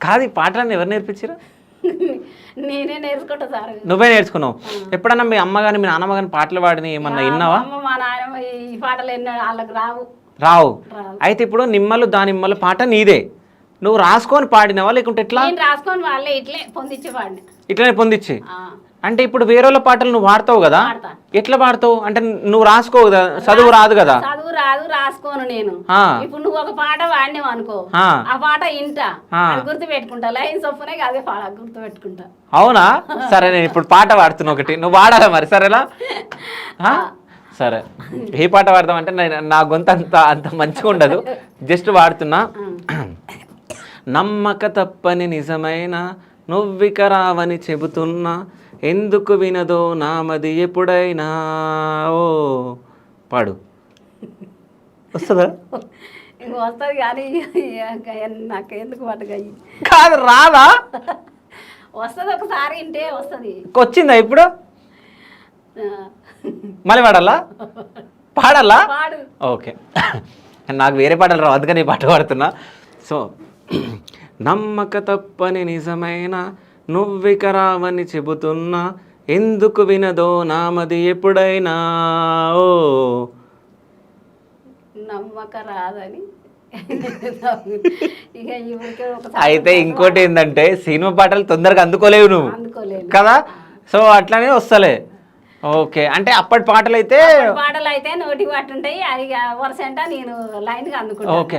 కాదు ఈ పాటలన్నీ ఎవరు నేర్పించారు? నేనే నేర్చుకుంటా సార్. నువ్వే నేర్చుకున్నావు. ఎప్పుడన్నా మీ అమ్మ కానీ మీ నాన్నమ్మ కానీ పాటలు పాడిని ఏమన్నా విన్నావా? మా నాయనమ్మ ఈ పాటలు ఎన్నో వాళ్ళకి రావు. అయితే ఇప్పుడు నిమ్మలు దానిమ్మలు పాట నీదే, నువ్వు రాసుకొని పాడినావా లేకుంటే ఎట్లా? నేను రాసుకొని వాళ్ళే ఇట్లే పొందించి పాడిన. ఇట్లనే పొందించి. అంటే ఇప్పుడు వేరేళ్ళ పాటలు నువ్వు పాడతావు కదా, ఎట్లా పాడతావు? అంటే నువ్వు రాసుకోవు కదా, చదువు రాదు కదా. చదువు రాదు, రాసుకోను నేను. ఇప్పుడు నువ్వు ఒక పాట పాడినావు అనుకో, ఆ పాట ఇంటా గుర్తు పెట్టుకుంటా, లైన్ చొప్పునే అదే పాట గుర్తు పెట్టుకుంటా. అవునా? సరే నేను ఇప్పుడు పాట పాడుతున్నా ఒకటి, నువ్వు పాడాలా మరి? సరేలా? సరే, ఏ పాట పాడదాం అంటే నా గొంత అంత మంచిగా ఉండదు, జస్ట్ పాడుతున్నా. నమ్మక తప్పని నిజమైన నువ్విక రావని చెబుతున్నా, ఎందుకు వినదో నామది ఎప్పుడైనా. ఓ పాడు. వస్తుందా? వస్తుంది కానీ నాకు ఎందుకు పట్టుగా కాదు, రాదా? వస్తుంది, ఒకసారి వింటే వస్తుంది. వచ్చిందా ఇప్పుడు? మళ్ళీ పాడాలా? పాడాలా? ఓకే, నాకు వేరే పాటలు రావు, అందుకని ఈ పాట పాడుతున్నా. సో నమ్మక తప్పని నిజమైన నువ్విక రావని చెబుతున్నా, ఎందుకు వినదో నామది ఎప్పుడైనా. ఓ నమ్మక రాదని. అయితే ఇంకోటి ఏంటంటే సినిమా పాటలు తొందరగా అందుకోలేవు నువ్వు కదా, సో అట్లానే వస్తలే. ఓకే, అంటే అప్పటి పాటలు అయితే నోటికి పట్టుంటాయి, అది వరుస నేను లైన్గా అందుకుంటా. ఓకే.